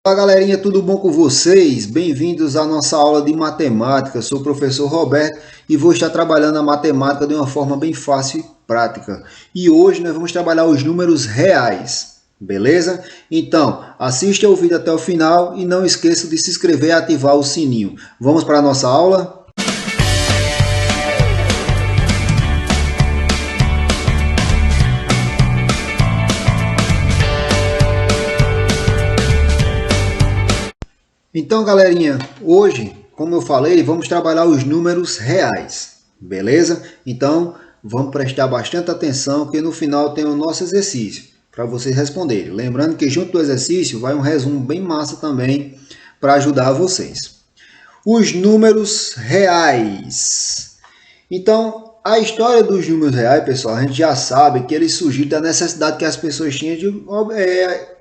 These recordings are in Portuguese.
Fala galerinha, tudo bom com vocês? Bem-vindos à nossa aula de matemática. Sou o professor Roberto e vou estar trabalhando a matemática de uma forma bem fácil e prática. E hoje nós vamos trabalhar os números reais, beleza? Então, assista o vídeo até o final e não esqueça de se inscrever e ativar o sininho. Vamos para a nossa aula? Então, galerinha, hoje, como eu falei, vamos trabalhar os números reais, beleza? Então, vamos prestar bastante atenção, que no final tem o nosso exercício para vocês responderem. Lembrando que junto do exercício vai um resumo bem massa também para ajudar vocês. Os números reais. Então, a história dos números reais, pessoal, a gente já sabe que eles surgiram da necessidade que as pessoas tinham de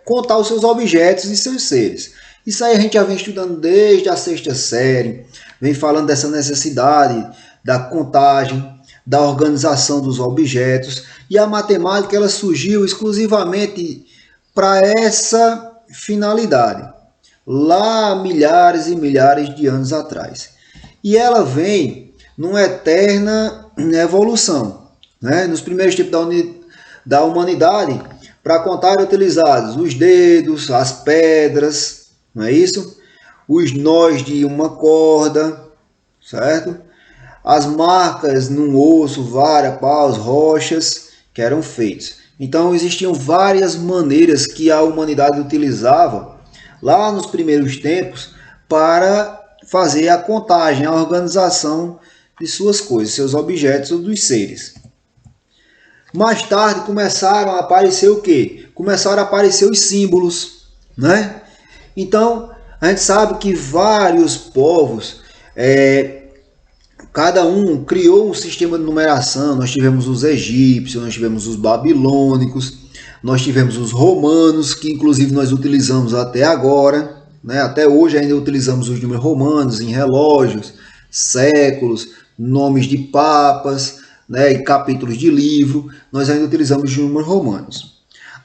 contar os seus objetos e seus seres. Isso aí a gente já vem estudando desde a sexta série, vem falando dessa necessidade da contagem, da organização dos objetos, e a matemática ela surgiu exclusivamente para essa finalidade, lá milhares e milhares de anos atrás. E ela vem numa eterna evolução, né? Nos primeiros tempos da humanidade, para contar eram utilizados os dedos, as pedras, não é isso? Os nós de uma corda, certo? As marcas num osso, vara, paus, rochas que eram feitos. Então existiam várias maneiras que a humanidade utilizava lá nos primeiros tempos para fazer a contagem, a organização de suas coisas, seus objetos ou dos seres. Mais tarde começaram a aparecer o quê? Começaram a aparecer os símbolos, né? Então, a gente sabe que vários povos, cada um criou um sistema de numeração. Nós tivemos os egípcios, nós tivemos os babilônicos, nós tivemos os romanos, que inclusive nós utilizamos até agora, né? Até hoje ainda utilizamos os números romanos em relógios, séculos, nomes de papas, né? E capítulos de livro, nós ainda utilizamos os números romanos.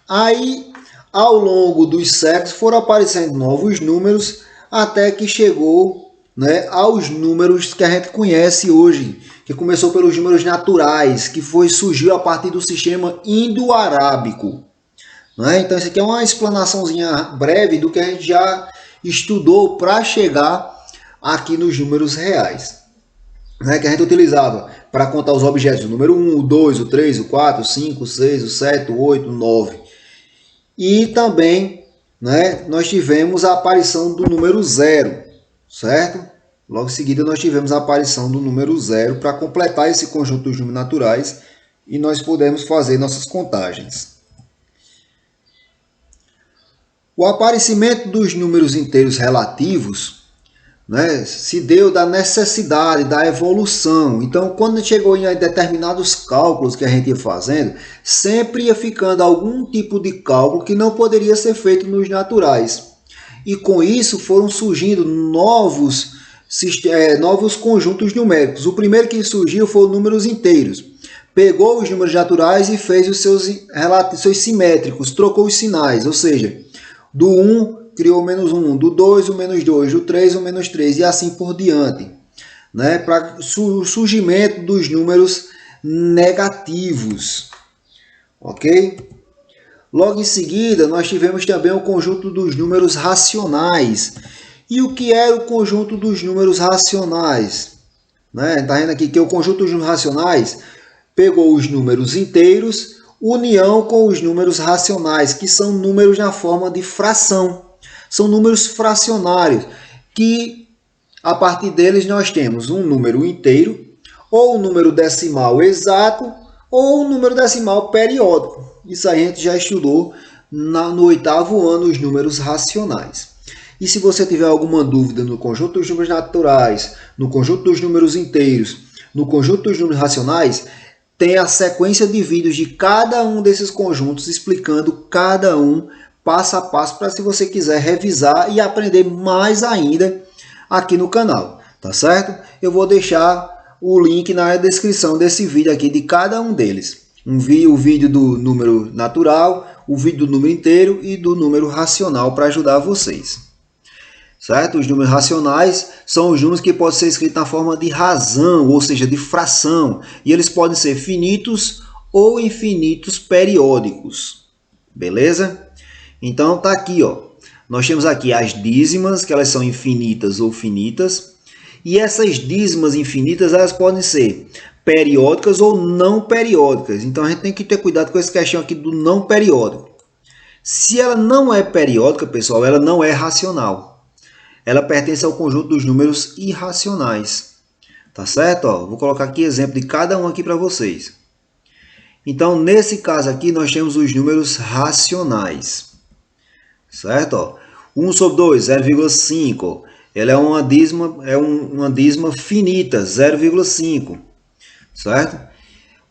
Aí, ao longo dos séculos, foram aparecendo novos números, até que chegou, né, aos números que a gente conhece hoje, que começou pelos números naturais, que surgiu a partir do sistema indo-arábico. Né? Então, isso aqui é uma explanaçãozinha breve do que a gente já estudou para chegar aqui nos números reais, né, que a gente utilizava para contar os objetos, o número 1, o 2, o 3, o 4, o 5, o 6, o 7, o 8, o 9. E também, né, nós tivemos a aparição do número 0, certo? Logo em seguida nós tivemos a aparição do número 0 para completar esse conjunto dos números naturais e nós pudemos fazer nossas contagens. O aparecimento dos números inteiros relativos, né, se deu da necessidade, da evolução. Então, quando chegou em determinados cálculos que a gente ia fazendo, sempre ia ficando algum tipo de cálculo que não poderia ser feito nos naturais. E com isso foram surgindo novos conjuntos numéricos. O primeiro que surgiu foi os números inteiros. Pegou os números naturais e fez os seus simétricos, trocou os sinais, ou seja, do 1 criou o menos 1, do 2 o menos 2, do 3 o menos 3 e assim por diante, né? Para o surgimento dos números negativos, ok? Logo em seguida, nós tivemos também o conjunto dos números racionais. E o que era o conjunto dos números racionais? Né? Está vendo aqui que o conjunto dos números racionais pegou os números inteiros, união com os números racionais, que são números na forma de fração. São números fracionários, que a partir deles nós temos um número inteiro, ou um número decimal exato, ou um número decimal periódico. Isso a gente já estudou no 8º ano, os números racionais. E se você tiver alguma dúvida no conjunto dos números naturais, no conjunto dos números inteiros, no conjunto dos números racionais, tem a sequência de vídeos de cada um desses conjuntos explicando cada um passo a passo para se você quiser revisar e aprender mais ainda aqui no canal, tá certo? Eu vou deixar o link na descrição desse vídeo aqui de cada um deles. O vídeo do número natural, o vídeo do número inteiro e do número racional para ajudar vocês. Certo? Os números racionais são os números que podem ser escritos na forma de razão, ou seja, de fração. E eles podem ser finitos ou infinitos periódicos. Beleza? Então tá aqui, ó. Nós temos aqui as dízimas, que elas são infinitas ou finitas. E essas dízimas infinitas, elas podem ser periódicas ou não periódicas. Então a gente tem que ter cuidado com essa questão aqui do não periódico. Se ela não é periódica, pessoal, ela não é racional. Ela pertence ao conjunto dos números irracionais. Tá certo? Ó, vou colocar aqui exemplo de cada um aqui para vocês. Então, nesse caso aqui, nós temos os números racionais. Certo? Ó, 1 sobre 2, 0,5. Ela é uma dízima finita, 0,5. Certo?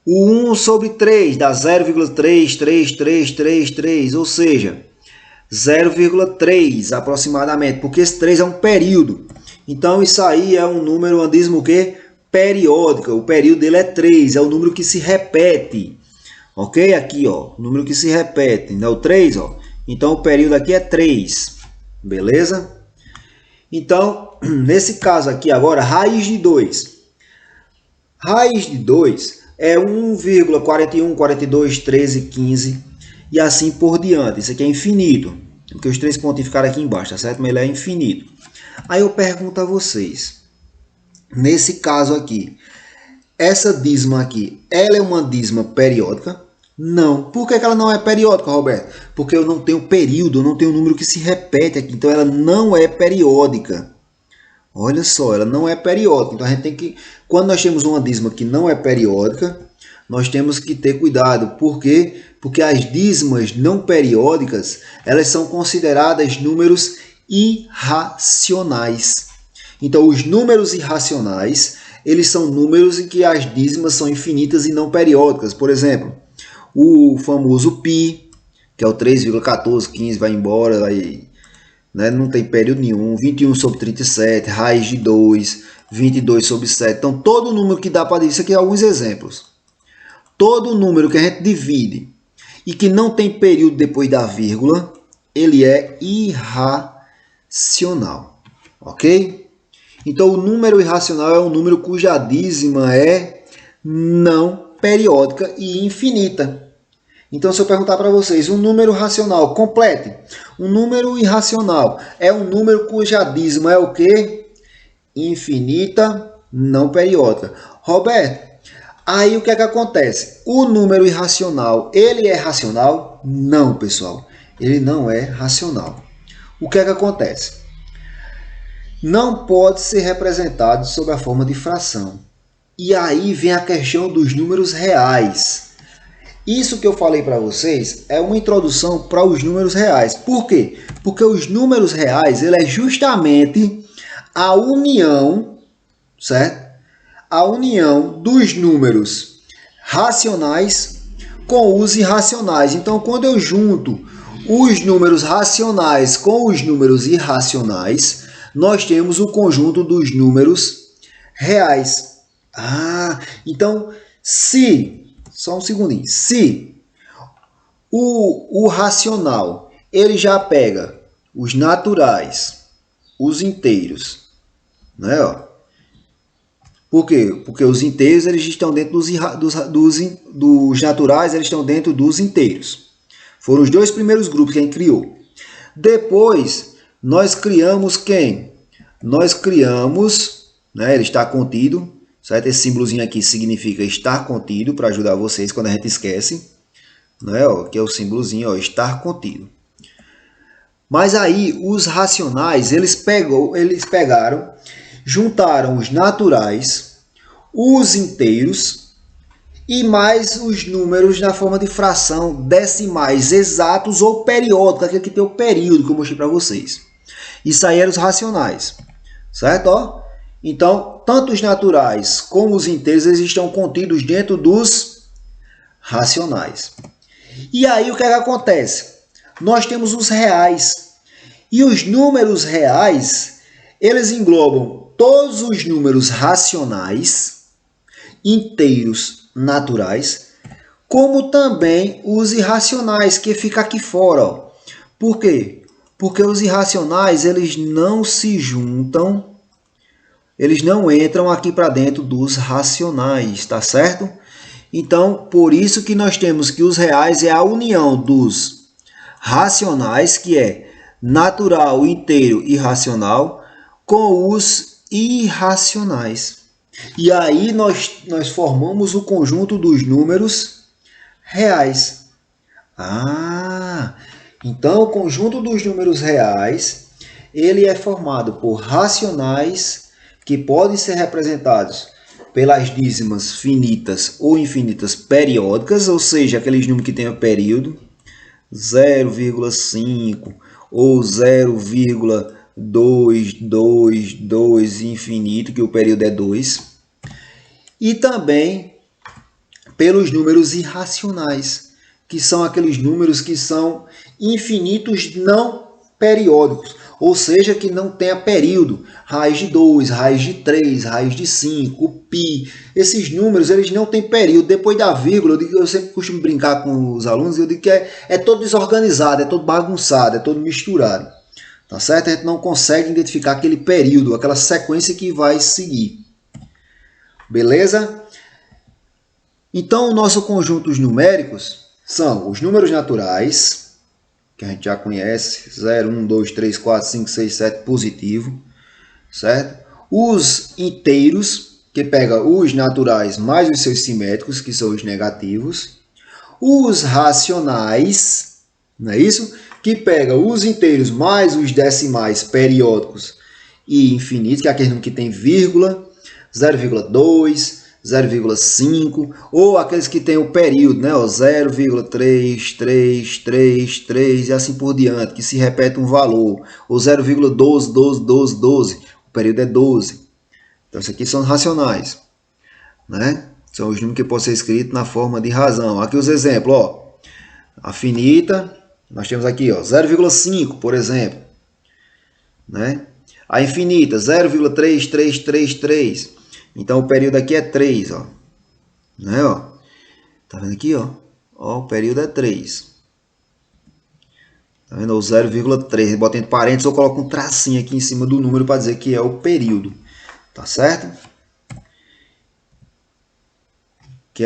O 1 sobre 3 dá 0,33333, ou seja, 0,3 aproximadamente, porque esse 3 é um período. Então, isso aí é um número, uma dízima o quê? Periódica. O período dele é 3, é o número que se repete. Ok? Aqui, ó, o número que se repete, não é o 3, ó. Então, o período aqui é 3. Beleza? Então, nesse caso aqui agora, raiz de 2. Raiz de 2 é 1,41, 42, 13, 15 e assim por diante. Isso aqui é infinito, porque os 3 pontinhos ficaram aqui embaixo, tá certo? Mas ele é infinito. Aí eu pergunto a vocês, nesse caso aqui, essa dízima aqui, ela é uma dízima periódica? Não. Por que ela não é periódica, Roberto? Porque eu não tenho período, eu não tenho um número que se repete aqui, então ela não é periódica. Olha só, ela não é periódica. Então a gente tem que, quando nós temos uma dízima que não é periódica, nós temos que ter cuidado. Por quê? Porque as dízimas não periódicas, elas são consideradas números irracionais. Então os números irracionais, eles são números em que as dízimas são infinitas e não periódicas. Por exemplo, o famoso π, que é o 3,1415, vai embora, vai... Né? Não tem período nenhum, 21 sobre 37, raiz de 2, 22 sobre 7. Então, todo número que dá para dividir, isso aqui é alguns exemplos. Todo número que a gente divide e que não tem período depois da vírgula, ele é irracional. Ok? Então, o número irracional é um número cuja dízima é não periódica e infinita. Então, se eu perguntar para vocês, um número racional, complete. Um número irracional é um número cuja dízima é o quê? Infinita, não periódica. Roberto, aí o que é que acontece? O número irracional, ele é racional? Não, pessoal. Ele não é racional. O que é que acontece? Não pode ser representado sob a forma de fração. E aí vem a questão dos números reais. Isso que eu falei para vocês é uma introdução para os números reais. Por quê? Porque os números reais, ele é justamente a união, certo? A união dos números racionais com os irracionais. Então, quando eu junto os números racionais com os números irracionais, nós temos o conjunto dos números reais. Então, só um segundinho. Se o racional, ele já pega os naturais, os inteiros, né? Por quê? Porque os inteiros, eles estão dentro dos naturais, eles estão dentro dos inteiros. Foram os dois primeiros grupos que a gente criou. Depois, nós criamos quem? Nós criamos, né? Ele está contido. Certo? Esse símbolozinho aqui significa estar contido, para ajudar vocês quando a gente esquece. Né? Que é o símbolozinho, estar contido. Mas aí, os racionais, eles pegaram, juntaram os naturais, os inteiros e mais os números na forma de fração, decimais exatos ou periódicos, aquele que tem o período que eu mostrei para vocês. Isso aí eram os racionais. Certo? Então, tanto os naturais como os inteiros, eles estão contidos dentro dos racionais. E aí, o que é que acontece? Nós temos os reais. E os números reais, eles englobam todos os números racionais, inteiros, naturais, como também os irracionais, que fica aqui fora. Ó. Por quê? Porque os irracionais, eles não se juntam, eles não entram aqui para dentro dos racionais, tá certo? Então, por isso que nós temos que os reais é a união dos racionais, que é natural, inteiro e racional, com os irracionais. E aí nós formamos o conjunto dos números reais. Então o conjunto dos números reais, ele é formado por racionais que podem ser representados pelas dízimas finitas ou infinitas periódicas, ou seja, aqueles números que têm o período 0,5 ou 0,222 infinito, que o período é 2. E também pelos números irracionais, que são aqueles números que são infinitos não periódicos, ou seja, que não tenha período, raiz de 2, raiz de 3, raiz de 5, π. Esses números, eles não têm período. Depois da vírgula, eu sempre costumo brincar com os alunos, eu digo que é todo desorganizado, é todo bagunçado, é todo misturado. Tá certo? A gente não consegue identificar aquele período, aquela sequência que vai seguir. Beleza? Então, o nosso conjunto dos numéricos são os números naturais, que a gente já conhece, 0, 1, 2, 3, 4, 5, 6, 7, positivo, certo? Os inteiros, que pega os naturais mais os seus simétricos, que são os negativos. Os racionais, não é isso? Que pega os inteiros mais os decimais periódicos e infinitos, que é aquele número que tem vírgula, 0,2, 0,5, ou aqueles que têm o período, né? 0,3333 e assim por diante, que se repete um valor, ou 0,12, o período é 12. Então, isso aqui são os racionais, né? São os números que podem ser escritos na forma de razão. Aqui os exemplos, ó. A finita, nós temos aqui, ó, 0,5, por exemplo, né? A infinita, 0,3333. Então, o período aqui é 3, ó. Né, ó? Tá vendo aqui, ó? Ó, o período é 3. Tá vendo? O 0,3. Bota entre parênteses ou coloca um tracinho aqui em cima do número para dizer que é o período. Tá certo? Que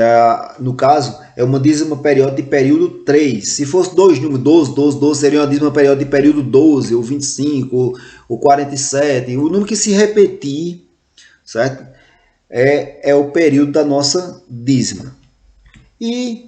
no caso é uma dízima periódica de período 3. Se fosse dois números, 12, seria uma dízima periódica de período 12, ou 25, ou 47. O número que se repetir, certo? É o período da nossa dízima. E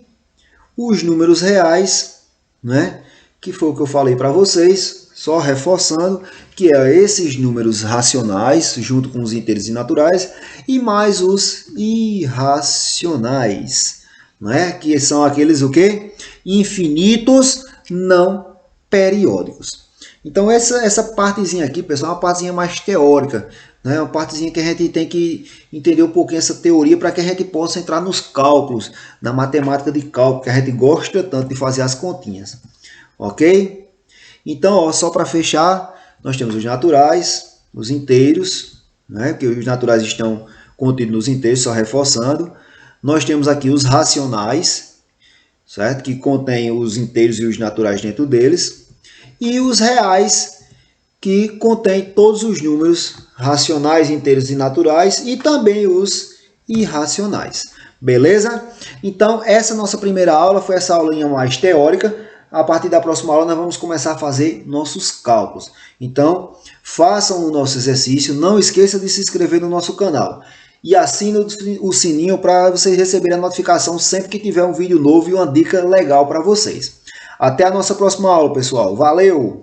os números reais, né? Que foi o que eu falei para vocês, só reforçando, que é esses números racionais, junto com os inteiros e naturais, e mais os irracionais, né? Que são aqueles o quê? Infinitos não periódicos. Então essa partezinha aqui, pessoal, é uma partezinha mais teórica, né? Uma partezinha que a gente tem que entender um pouquinho essa teoria para que a gente possa entrar nos cálculos, na matemática de cálculo, que a gente gosta tanto de fazer as continhas. Ok? Então, ó, só para fechar, nós temos os naturais, os inteiros, né? Que os naturais estão contidos nos inteiros, só reforçando. Nós temos aqui os racionais, certo? Que contém os inteiros e os naturais dentro deles. E os reais, que contém todos os números racionais, inteiros e naturais, e também os irracionais. Beleza? Então, essa nossa primeira aula foi essa aulinha mais teórica. A partir da próxima aula, nós vamos começar a fazer nossos cálculos. Então, façam o nosso exercício. Não esqueça de se inscrever no nosso canal. E assine o sininho para vocês receberem a notificação sempre que tiver um vídeo novo e uma dica legal para vocês. Até a nossa próxima aula, pessoal. Valeu!